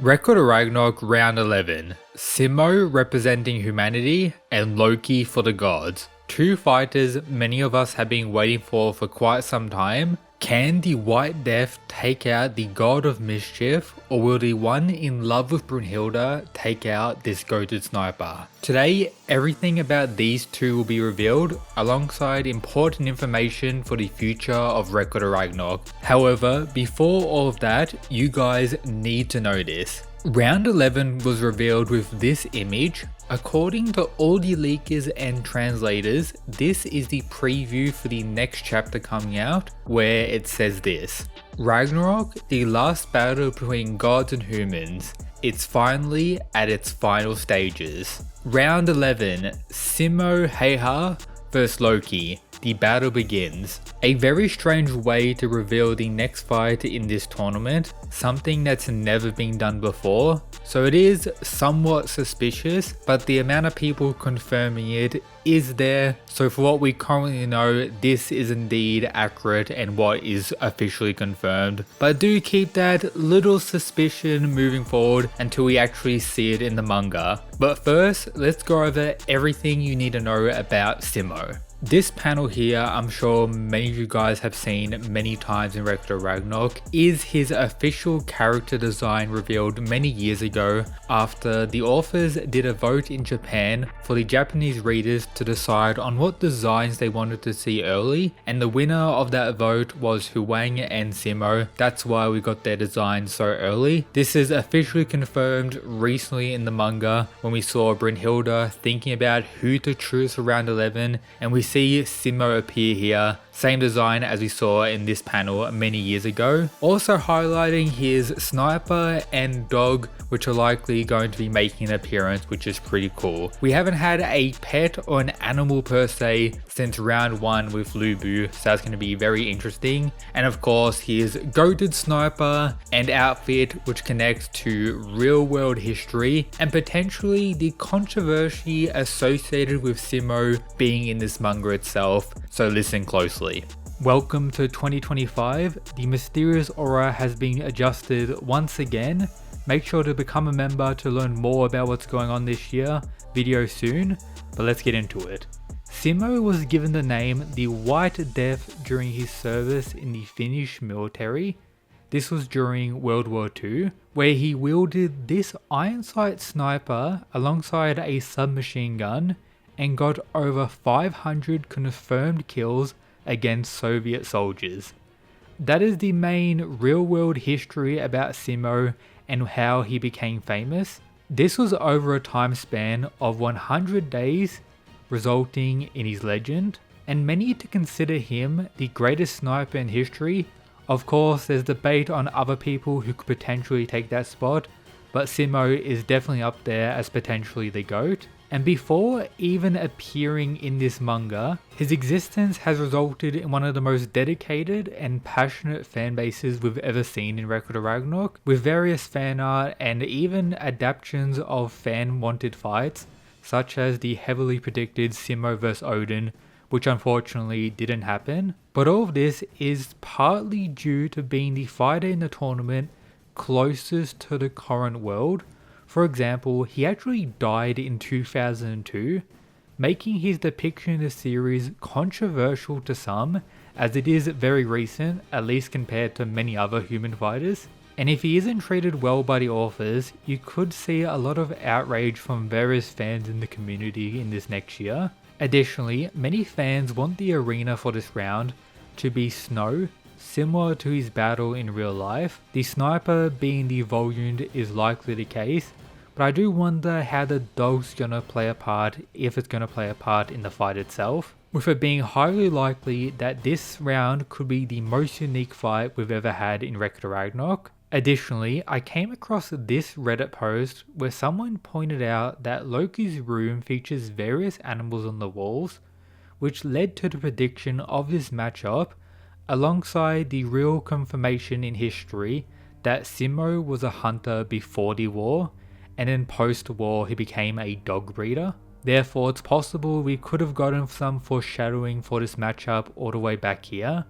Record of Ragnarok Round 11. Simo representing humanity and Loki for the gods. Two fighters many of us have been waiting for quite some time. Can the White Death take out the God of Mischief, or will the one in love with Brunhilde take out this goated sniper? Today, everything about these two will be revealed, alongside important information for the future of Record of Ragnarok. However, before all of that, you guys need to know this. Round 11 was revealed with this image. According to all the leakers and translators, this is the preview for the next chapter coming out, where it says this: Ragnarok, the last battle between gods and humans. It's finally at its final stages. Round 11, Simo Hayha vs Loki. The battle begins. A very strange way to reveal the next fight in this tournament, something that's never been done before, so it is somewhat suspicious, but the amount of people confirming it is there, so for what we currently know, this is indeed accurate and what is officially confirmed. But do keep that little suspicion moving forward until we actually see it in the manga. But first, let's go over everything you need to know about Simo. This panel here, I'm sure many of you guys have seen many times in Record of Ragnarok, is his official character design revealed many years ago after the authors did a vote in Japan for the Japanese readers to decide on what designs they wanted to see early, and the winner of that vote was Huang and Simo. That's why we got their design so early. This is officially confirmed recently in the manga when we saw Brunhilde thinking about who to choose for round 11, and we see Simo appear here, same design as we saw in this panel many years ago. Also highlighting his sniper and dog, which are likely going to be making an appearance, which is pretty cool. We haven't had a pet or an animal per se since round 1 with Lubu, so that's going to be very interesting. And of course his goated sniper and outfit, which connects to real world history and potentially the controversy associated with Simo being in this manga itself, so listen closely. Welcome to 2025. The mysterious aura has been adjusted once again. Make sure to become a member to learn more about what's going on this year. Video soon, but let's get into it. Simo was given the name the White Death during his service in the Finnish military. This was during World War II, where he wielded this iron sight sniper alongside a submachine gun and got over 500 confirmed kills against Soviet soldiers. That is the main real-world history about Simo and how he became famous. This was over a time span of 100 days, resulting in his legend, and many to consider him the greatest sniper in history. Of course, there's debate on other people who could potentially take that spot, but Simo is definitely up there as potentially the GOAT. And before even appearing in this manga, his existence has resulted in one of the most dedicated and passionate fan bases we've ever seen in Record of Ragnarok, with various fan art and even adaptations of fan wanted fights, such as the heavily predicted Simo vs Odin, which unfortunately didn't happen. But all of this is partly due to being the fighter in the tournament closest to the current world. For example, he actually died in 2002, making his depiction in the series controversial to some, as it is very recent, at least compared to many other human fighters. And if he isn't treated well by the authors, you could see a lot of outrage from various fans in the community in this next year. Additionally, many fans want the arena for this round to be snow, similar to his battle in real life. The sniper being the volumed is likely the case, but I do wonder how the dog's gonna play a part, if it's gonna play a part in the fight itself, with it being highly likely that this round could be the most unique fight we've ever had in Record of Ragnarok. Additionally, I came across this Reddit post where someone pointed out that Loki's room features various animals on the walls, which led to the prediction of this matchup, alongside the real confirmation in history that Simo was a hunter before the war, and in post-war he became a dog breeder. Therefore, it's possible we could have gotten some foreshadowing for this matchup all the way back here.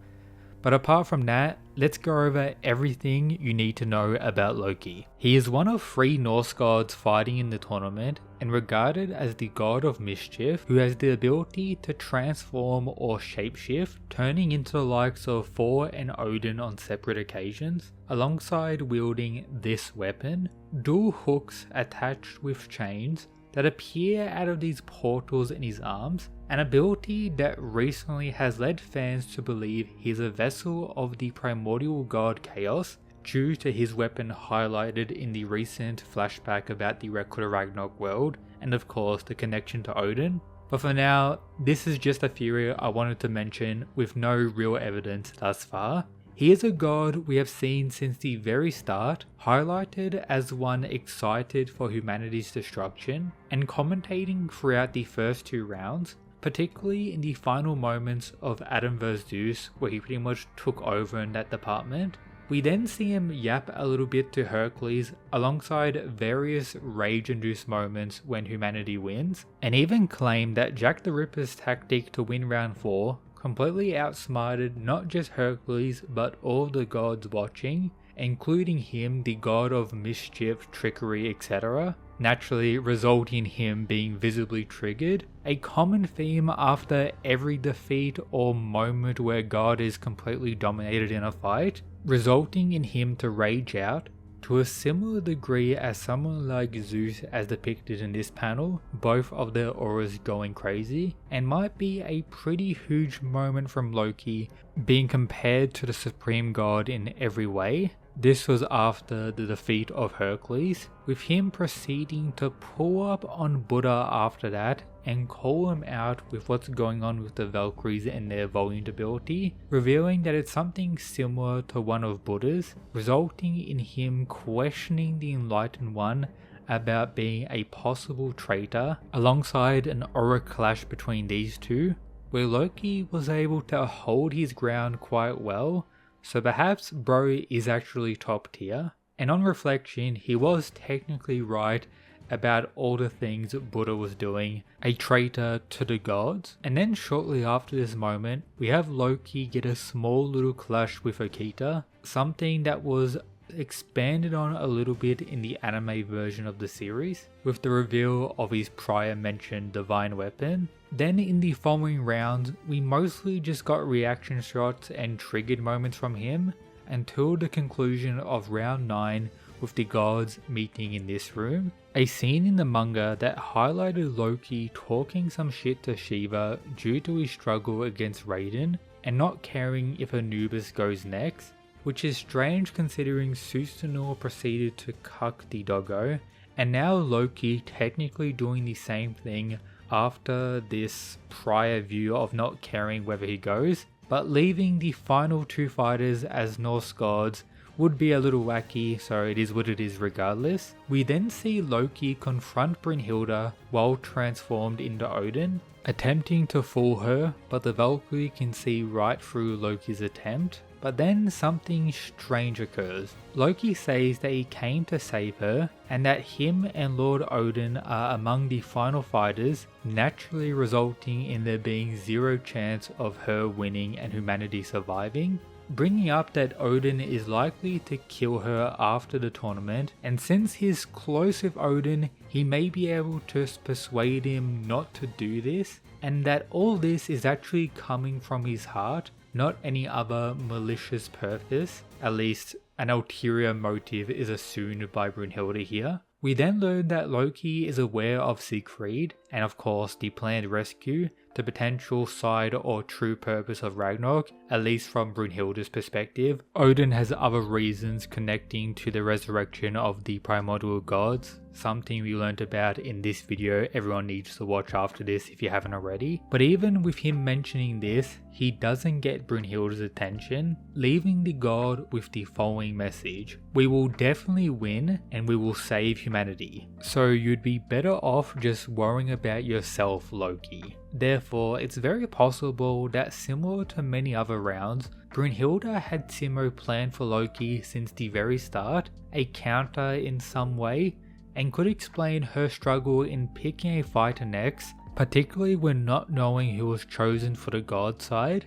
But apart from that, let's go over everything you need to know about Loki. He is one of 3 Norse gods fighting in the tournament and regarded as the god of mischief who has the ability to transform or shapeshift, turning into the likes of Thor and Odin on separate occasions, alongside wielding this weapon, dual hooks attached with chains that appear out of these portals in his arms, an ability that recently has led fans to believe he is a vessel of the primordial god Chaos due to his weapon highlighted in the recent flashback about the Record of Ragnarok world, and of course the connection to Odin. But for now, this is just a theory I wanted to mention with no real evidence thus far. He is a god we have seen since the very start, highlighted as one excited for humanity's destruction, and commentating throughout the first 2 rounds, particularly in the final moments of Adam vs Zeus where he pretty much took over in that department. We then see him yap a little bit to Hercules alongside various rage-induced moments when humanity wins, and even claim that Jack the Ripper's tactic to win round 4 completely outsmarted not just Hercules but all the gods watching, including him, the god of mischief, trickery, etc., naturally resulting in him being visibly triggered, a common theme after every defeat or moment where God is completely dominated in a fight, resulting in him to rage out to a similar degree as someone like Zeus as depicted in this panel, both of their auras going crazy, and might be a pretty huge moment from Loki being compared to the supreme god in every way. This was after the defeat of Hercules, with him proceeding to pull up on Buddha after that and call him out with what's going on with the Valkyries and their volume ability, revealing that it's something similar to one of Buddha's, resulting in him questioning the Enlightened One about being a possible traitor, alongside an aura clash between these two, where Loki was able to hold his ground quite well. So perhaps bro is actually top tier, and on reflection he was technically right about all the things Buddha was doing, a traitor to the gods. And then shortly after this moment we have Loki get a small little clash with Akita, something that was expanded on a little bit in the anime version of the series, with the reveal of his prior mentioned divine weapon. Then in the following rounds, we mostly just got reaction shots and triggered moments from him until the conclusion of round 9 with the gods meeting in this room. A scene in the manga that highlighted Loki talking some shit to Shiva due to his struggle against Raiden and not caring if Anubis goes next, which is strange considering Susanoo proceeded to cuck the doggo, and now Loki technically doing the same thing after this prior view of not caring whether he goes, but leaving the final 2 fighters as Norse gods would be a little wacky, so it is what it is regardless. We then see Loki confront Brynhilde while transformed into Odin, attempting to fool her, but the Valkyrie can see right through Loki's attempt. But then something strange occurs. Loki says that he came to save her and that him and Lord Odin are among the final fighters, naturally resulting in there being 0 chance of her winning and humanity surviving, bringing up that Odin is likely to kill her after the tournament, and since he's close with Odin, he may be able to persuade him not to do this, and that all this is actually coming from his heart, not any other malicious purpose. At least an ulterior motive is assumed by Brynhilde here. We then learn that Loki is aware of Siegfried, and of course the planned rescue, the potential side or true purpose of Ragnarok, at least from Brynhilde's perspective. Odin has other reasons connecting to the resurrection of the primordial gods, something we learnt about in this video. Everyone needs to watch after this if you haven't already. But even with him mentioning this, he doesn't get Brynhilde's attention, leaving the god with the following message: "We will definitely win and we will save humanity. So you'd be better off just worrying about yourself, Loki." Therefore, it's very possible that similar to many other rounds, Brynhilde had Simo planned for Loki since the very start, a counter in some way, and could explain her struggle in picking a fighter next, particularly when not knowing who was chosen for the god side.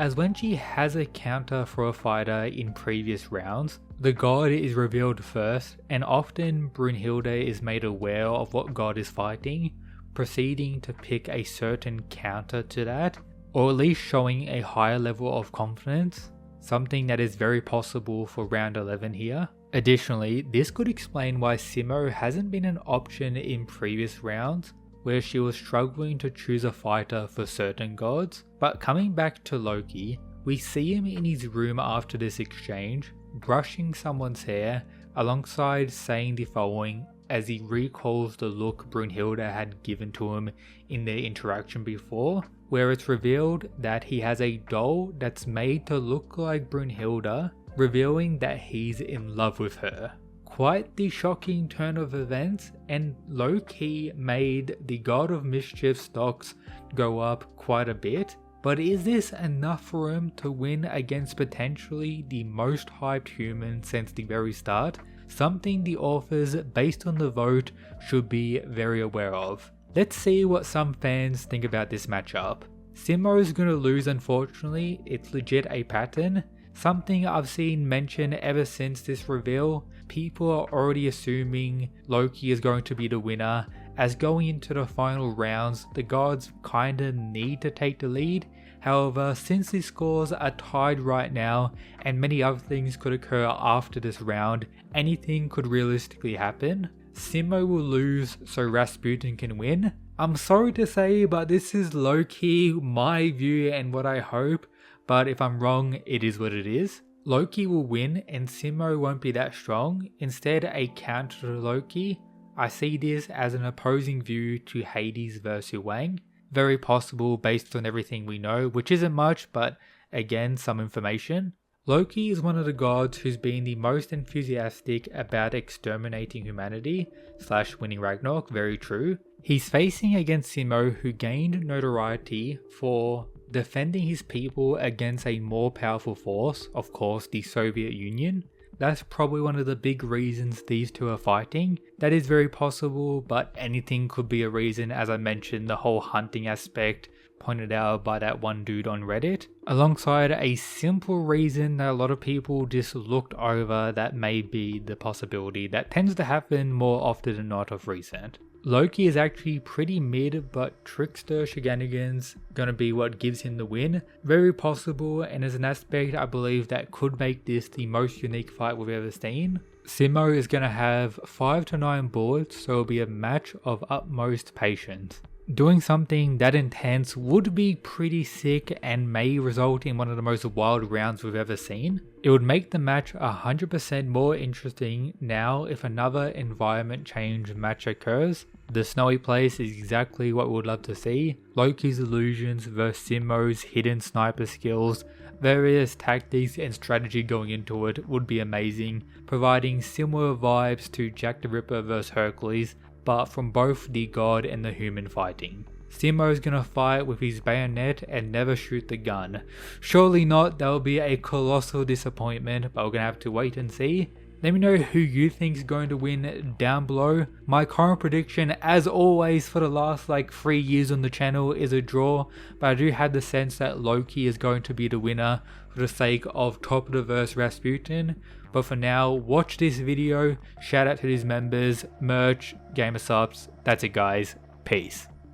as when she has a counter for a fighter in previous rounds, the god is revealed first, and often Brunhilde is made aware of what god is fighting, proceeding to pick a certain counter to that, or at least showing a higher level of confidence, something that is very possible for round 11 here. Additionally, this could explain why Simo hasn't been an option in previous rounds, where she was struggling to choose a fighter for certain gods. But coming back to Loki, we see him in his room after this exchange, brushing someone's hair, alongside saying the following as he recalls the look Brunhilde had given to him in their interaction before, where it's revealed that he has a doll that's made to look like Brunhilde, revealing that he's in love with her. Quite the shocking turn of events, and low-key made the God of Mischief stocks go up quite a bit. But is this enough for him to win against potentially the most hyped human since the very start? Something the authors, based on the vote, should be very aware of. Let's see what some fans think about this matchup. Simo's gonna lose, unfortunately. It's legit a pattern. Something I've seen mentioned ever since this reveal. People are already assuming Loki is going to be the winner, as going into the final rounds, the gods kinda need to take the lead. However, since the scores are tied right now, and many other things could occur after this round, anything could realistically happen. Simo will lose so Rasputin can win. I'm sorry to say, but this is low-key my view and what I hope, but if I'm wrong, it is what it is. Loki will win and Simo won't be that strong, instead a counter to Loki. I see this as an opposing view to Hades versus Wang. Very possible based on everything we know, which isn't much, but again, some information. Loki is one of the gods who's been the most enthusiastic about exterminating humanity / winning Ragnarok, very true. He's facing against Simo, who gained notoriety for defending his people against a more powerful force, of course the Soviet Union. That's probably one of the big reasons these two are fighting. That is very possible, but anything could be a reason, as I mentioned, the whole hunting aspect pointed out by that one dude on Reddit, alongside a simple reason that a lot of people just looked over that may be the possibility that tends to happen more often than not of recent. Loki is actually pretty mid, but trickster shenanigans gonna be what gives him the win. Very possible, and as an aspect I believe that could make this the most unique fight we've ever seen. Simo is gonna have 5 to 9 boards, so it'll be a match of utmost patience. Doing something that intense would be pretty sick and may result in one of the most wild rounds we've ever seen. It would make the match 100% more interesting now if another environment change match occurs. The snowy place is exactly what we would love to see. Loki's illusions versus Simo's hidden sniper skills, various tactics and strategy going into it would be amazing, providing similar vibes to Jack the Ripper vs Hercules, but from both the god and the human fighting. Simo's gonna fight with his bayonet and never shoot the gun. Surely not, that will be a colossal disappointment, but we're gonna have to wait and see. Let me know who you think is going to win down below. My current prediction, as always for the last 3 years on the channel, is a draw, but I do have the sense that Loki is going to be the winner for the sake of top of the verse Rasputin. But for now, watch this video, shout out to these members, merch, gamer subs. That's it guys, peace.